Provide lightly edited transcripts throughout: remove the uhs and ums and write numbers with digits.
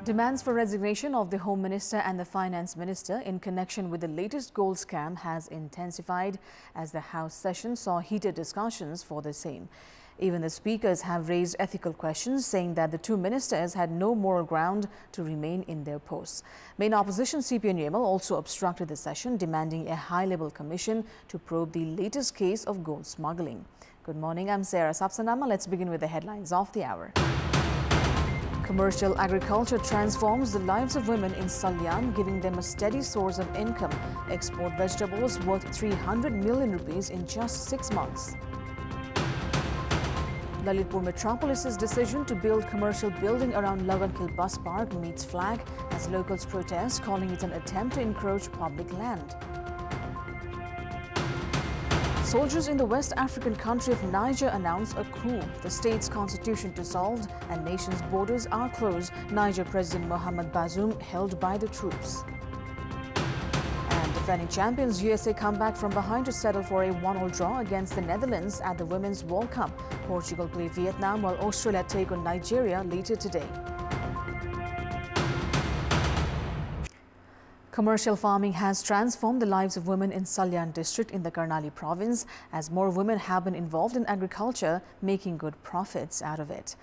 Demands for resignation of the Home Minister and the Finance Minister in connection with the latest gold scam has intensified as the House session saw heated discussions for the same. Even the speakers have raised ethical questions, saying that the two ministers had no moral ground to remain in their posts. Main opposition CPN Yamal also obstructed the session, demanding a high-level commission to probe the latest case of gold smuggling. Good morning, I'm Sarah Sapsanamma. Let's begin with the headlines of the hour. Commercial agriculture transforms the lives of women in Salyan, giving them a steady source of income. Export vegetables worth 300 million rupees in just 6 months. Lalitpur Metropolis's decision to build commercial building around Lagankhil bus park meets flag as locals protest, calling it an attempt to encroach public land. Soldiers in the West African country of Niger announce a coup. The state's constitution dissolved and nation's borders are closed. Niger President Mohamed Bazoum held by the troops. And defending champions USA come back from behind to settle for a 1-1 draw against the Netherlands at the Women's World Cup. Portugal play Vietnam while Australia take on Nigeria later today. Commercial farming has transformed the lives of women in Salyan district in the Karnali province as more women have been involved in agriculture, making good profits out of it.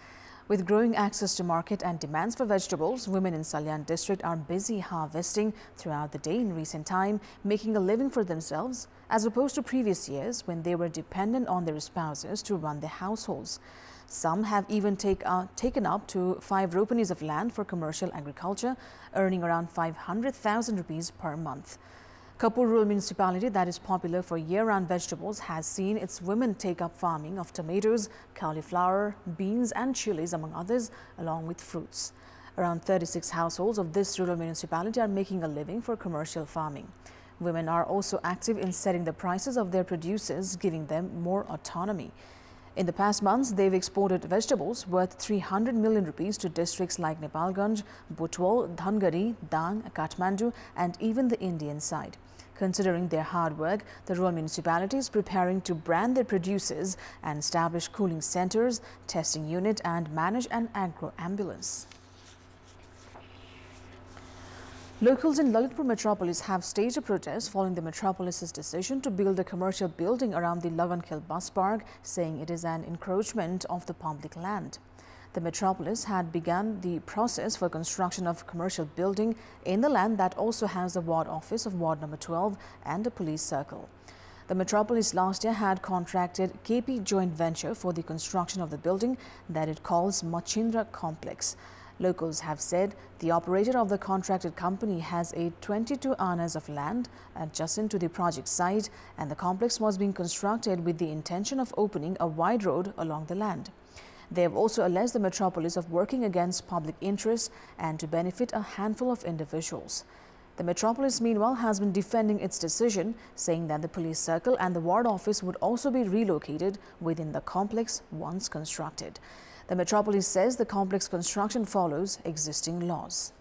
With growing access to market and demands for vegetables, women in Salyan district are busy harvesting throughout the day in recent time, making a living for themselves, as opposed to previous years when they were dependent on their spouses to run their households. Some have even taken up to 5 ropanis of land for commercial agriculture, earning around 500,000 rupees per month. Kantipur rural municipality, that is popular for year-round vegetables, has seen its women take up farming of tomatoes, cauliflower, beans and chilies, among others, along with fruits. Around 36 households of this rural municipality are making a living for commercial farming. Women are also active in setting the prices of their produces, giving them more autonomy. In the past months, they've exported vegetables worth 300 million rupees to districts like Nepalganj, Butwal, Dhangari, Dang, Kathmandu and even the Indian side. Considering their hard work, the rural municipality is preparing to brand their produces and establish cooling centers, testing unit and manage an agro ambulance. Locals in Lalitpur Metropolis have staged a protest following the Metropolis's decision to build a commercial building around the Lagankhil bus park, saying it is an encroachment of the public land. The Metropolis had begun the process for construction of commercial building in the land that also has the ward office of Ward number 12 and a police circle. The Metropolis last year had contracted KP joint venture for the construction of the building that it calls Machindra Complex. Locals have said the operator of the contracted company has a 22 anas of land adjacent to the project site, and the complex was being constructed with the intention of opening a wide road along the land. They have also alleged the Metropolis of working against public interest and to benefit a handful of individuals. The Metropolis, meanwhile, has been defending its decision, saying that the police circle and the ward office would also be relocated within the complex once constructed. The Metropolis says the complex construction follows existing laws.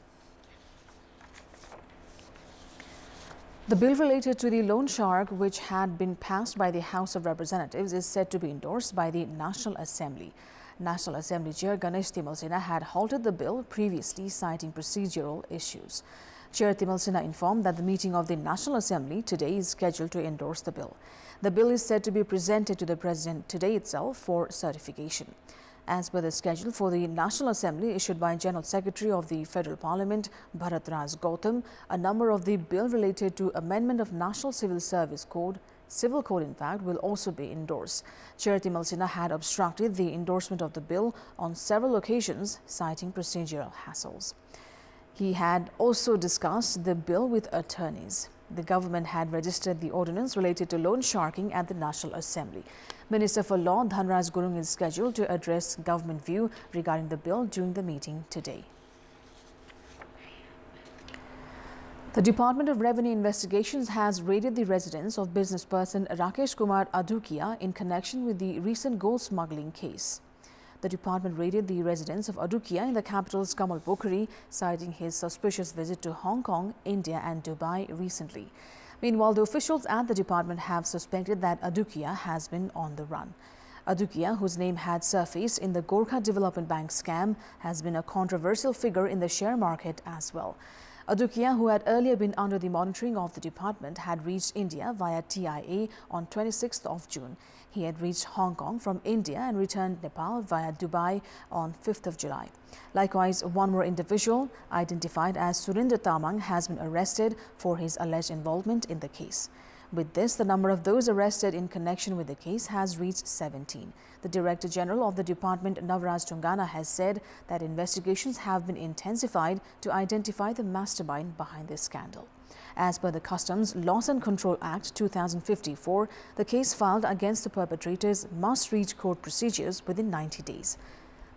The bill related to the loan shark, which had been passed by the House of Representatives, is said to be endorsed by the National Assembly. National Assembly Chair Ganesh Timal Sinha had halted the bill previously, citing procedural issues. Chair Timal Sinha informed that the meeting of the National Assembly today is scheduled to endorse the bill. The bill is said to be presented to the President today itself for certification. As per the schedule for the National Assembly issued by General Secretary of the Federal Parliament, Bharat Raj Gautam, a number of the bill related to amendment of National Civil Service Code, Civil Code in fact, will also be endorsed. Chair Timal Sinha had obstructed the endorsement of the bill on several occasions, citing procedural hassles. He had also discussed the bill with attorneys. The government had registered the ordinance related to loan sharking at the National Assembly. Minister for Law Dhanraj Gurung is scheduled to address government view regarding the bill during the meeting today. The Department of Revenue Investigations has raided the residence of businessperson Rakesh Kumar Adukia in connection with the recent gold smuggling case. The department raided the residence of Adukia in the capital's Kamal Pokhari, citing his suspicious visit to Hong Kong, India and Dubai recently. Meanwhile, the officials at the department have suspected that Adukia has been on the run. Adukia, whose name had surfaced in the Gorkha Development Bank scam, has been a controversial figure in the share market as well. Adukia, who had earlier been under the monitoring of the department, had reached India via TIA on 26th of June. He had reached Hong Kong from India and returned Nepal via Dubai on 5th of July. Likewise, one more individual, identified as Surinder Tamang, has been arrested for his alleged involvement in the case. With this, the number of those arrested in connection with the case has reached 17. The Director General of the department, Navraj Tungana, has said that investigations have been intensified to identify the mastermind behind this scandal. As per the Customs Loss and Control Act 2054, the case filed against the perpetrators must reach court procedures within 90 days.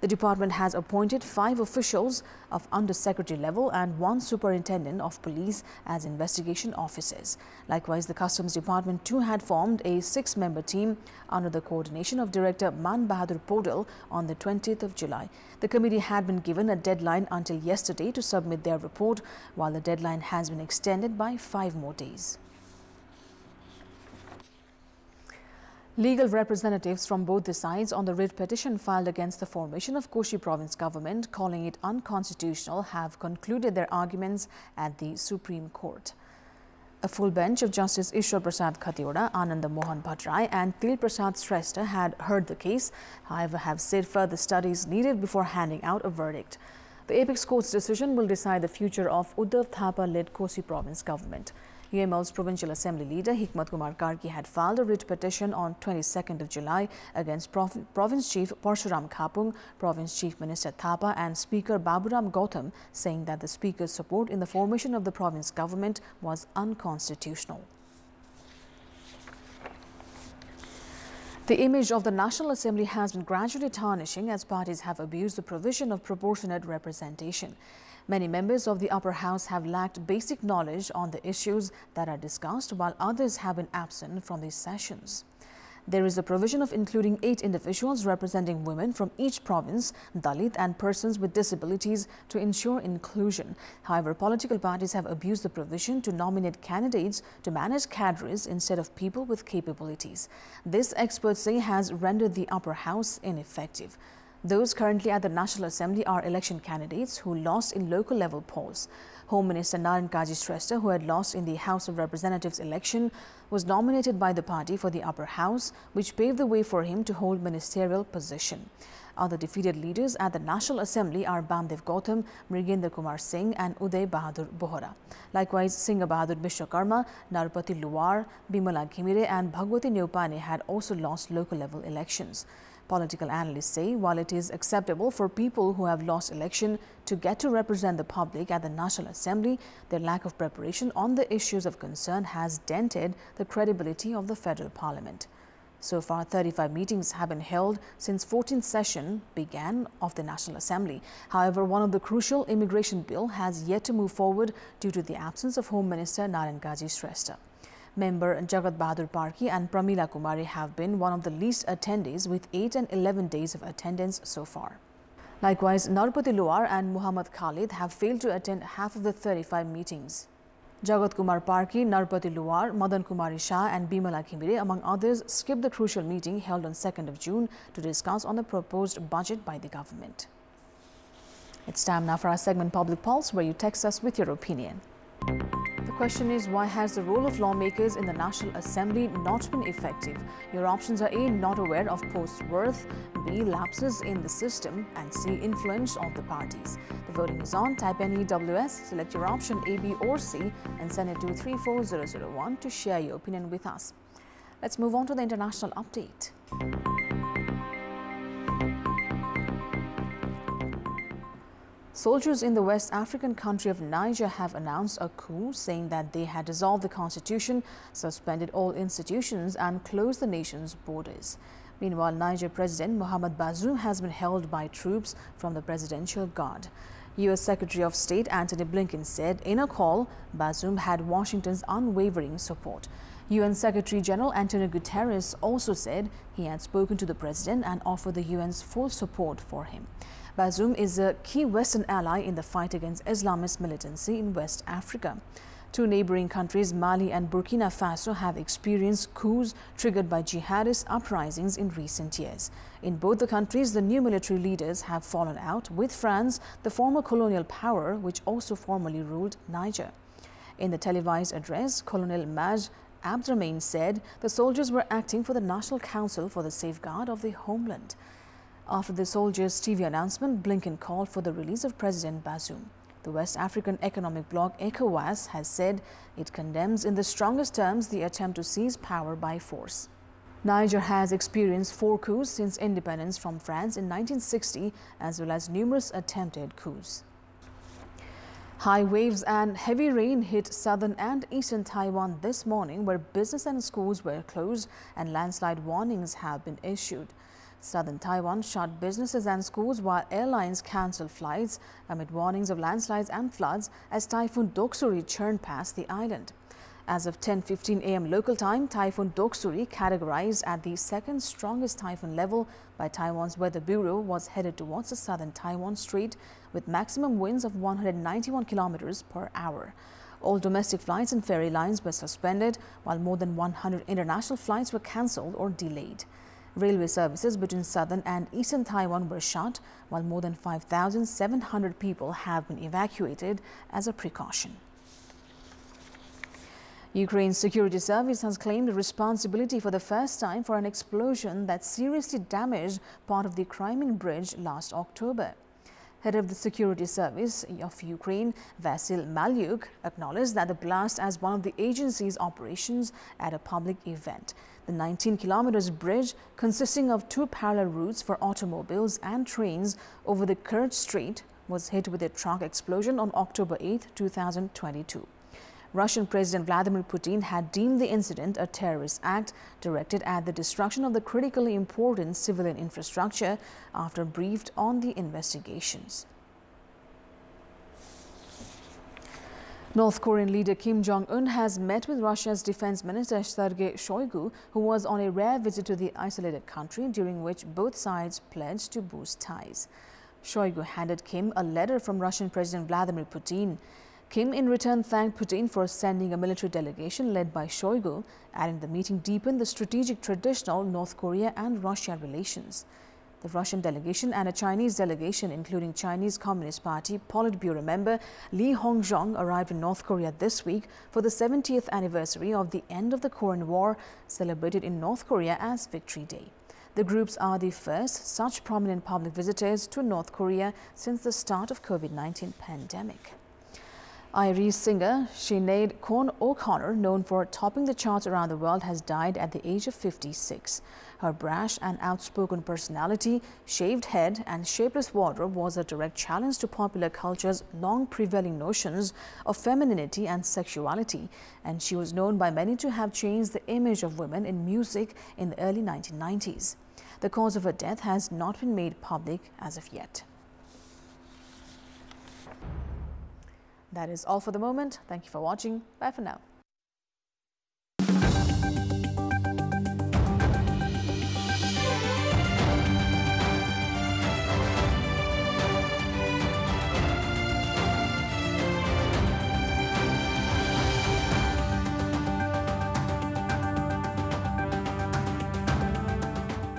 The department has appointed 5 officials of undersecretary level and 1 superintendent of police as investigation officers. Likewise, the Customs Department too had formed a 6-member team under the coordination of Director Man Bahadur Podal on the 20th of July. The committee had been given a deadline until yesterday to submit their report, while the deadline has been extended by 5 more days. Legal representatives from both the sides on the writ petition filed against the formation of Koshi Province government, calling it unconstitutional, have concluded their arguments at the Supreme Court. A full bench of Justice Ishwar Prasad Khatioda, Ananda Mohan Bhattrai and Til Prasad Shrestha had heard the case, however have said further studies needed before handing out a verdict. The apex court's decision will decide the future of Uddhav Thapa-led Koshi Province government. UML's Provincial Assembly leader Hikmat Kumar Karki had filed a writ petition on 22nd of July against Province Chief Parshuram Khapung, Province Chief Minister Thapa and Speaker Baburam Gautam, saying that the Speaker's support in the formation of the province government was unconstitutional. The image of the National Assembly has been gradually tarnishing as parties have abused the provision of proportionate representation. Many members of the upper house have lacked basic knowledge on the issues that are discussed, while others have been absent from these sessions. There is a provision of including 8 individuals representing women from each province, Dalit and persons with disabilities to ensure inclusion. However, political parties have abused the provision to nominate candidates to manage cadres instead of people with capabilities. This, experts say, has rendered the upper house ineffective. Those currently at the National Assembly are election candidates who lost in local level polls. Home Minister Naren Kaji Shrestha, who had lost in the House of Representatives election, was nominated by the party for the upper house, which paved the way for him to hold ministerial position. Other defeated leaders at the National Assembly are Bamdev Gautam, Mrigendra Kumar Singh and Uday Bahadur Bohra. Likewise, Singh Bahadur Vishwakarma, Narpati Luwar, Bimala Ghimire and Bhagwati Neupane had also lost local level elections. Political analysts say while it is acceptable for people who have lost election to get to represent the public at the National Assembly, their lack of preparation on the issues of concern has dented the credibility of the federal parliament. So far, 35 meetings have been held since 14th session began of the National Assembly. However, one of the crucial immigration bill has yet to move forward due to the absence of Home Minister Naren Kaji Shrestha. Member Jagat Bahadur Parki and Pramila Kumari have been one of the least attendees with 8 and 11 days of attendance so far. Likewise, Narpati Luwar and Muhammad Khalid have failed to attend half of the 35 meetings. Jagat Kumar Parki, Narpati Luwar, Madan Kumari Shah and Bimala Ghimire, among others, skipped the crucial meeting held on 2nd of June to discuss on the proposed budget by the government. It's time now for our segment Public Pulse, where you text us with your opinion. The question is, why has the role of lawmakers in the National Assembly not been effective? Your options are A. Not aware of posts' worth, B. Lapses in the system, and C. Influence of the parties. The voting is on. Type NEWS, select your option A, B or C and send it to 34001 to share your opinion with us. Let's move on to the international update. Soldiers in the West African country of Niger have announced a coup, saying that they had dissolved the constitution, suspended all institutions and closed the nation's borders. Meanwhile, Niger President Mohamed Bazoum has been held by troops from the Presidential Guard. U.S. Secretary of State Antony Blinken said in a call, Bazoum had Washington's unwavering support. UN Secretary General Antonio Guterres also said he had spoken to the president and offered the UN's full support for him. Bazoum is a key Western ally in the fight against Islamist militancy in West Africa. Two neighboring countries, Mali and Burkina Faso, have experienced coups triggered by jihadist uprisings in recent years. In both the countries, the new military leaders have fallen out with France, the former colonial power which also formerly ruled Niger. In the televised address, Colonel Maj Abdrahmane said the soldiers were acting for the National Council for the Safeguard of the Homeland. After the soldiers' TV announcement, Blinken called for the release of President Bazoum. The West African economic bloc ECOWAS has said it condemns in the strongest terms the attempt to seize power by force. Niger has experienced 4 coups since independence from France in 1960, as well as numerous attempted coups. High waves and heavy rain hit southern and eastern Taiwan this morning, where business and schools were closed and landslide warnings have been issued. Southern Taiwan shut businesses and schools while airlines cancelled flights amid warnings of landslides and floods as Typhoon Doksuri churned past the island. As of 10:15 a.m. local time, Typhoon Doksuri, categorized at the second strongest typhoon level by Taiwan's Weather Bureau, was headed towards the southern Taiwan Strait with maximum winds of 191 kilometers per hour. All domestic flights and ferry lines were suspended, while more than 100 international flights were cancelled or delayed. Railway services between southern and eastern Taiwan were shut, while more than 5,700 people have been evacuated as a precaution. Ukraine's security service has claimed responsibility for the first time for an explosion that seriously damaged part of the Crimean bridge last October. Head of the security service of Ukraine, Vasyl Malyuk, acknowledged that the blast as one of the agency's operations at a public event. The 19-kilometer bridge, consisting of 2 parallel routes for automobiles and trains over the Kerch Strait, was hit with a truck explosion on October 8, 2022. Russian President Vladimir Putin had deemed the incident a terrorist act directed at the destruction of the critically important civilian infrastructure after briefed on the investigations. North Korean leader Kim Jong-un has met with Russia's defense minister Sergei Shoigu, who was on a rare visit to the isolated country, during which both sides pledged to boost ties. Shoigu handed Kim a letter from Russian President Vladimir Putin. Kim in return thanked Putin for sending a military delegation led by Shoigu, adding the meeting deepened the strategic traditional North Korea and Russia relations. The Russian delegation and a Chinese delegation, including Chinese Communist Party Politburo member Lee Hong-jong, arrived in North Korea this week for the 70th anniversary of the end of the Korean War, celebrated in North Korea as Victory Day. The groups are the first such prominent public visitors to North Korea since the start of COVID-19 pandemic. Irish singer Sinead Conn O'Connor, known for topping the charts around the world, has died at the age of 56. Her brash and outspoken personality, shaved head and shapeless wardrobe was a direct challenge to popular culture's long prevailing notions of femininity and sexuality, and she was known by many to have changed the image of women in music in the early 1990s. The cause of her death has not been made public as of yet. That is all for the moment. Thank you for watching. Bye for now.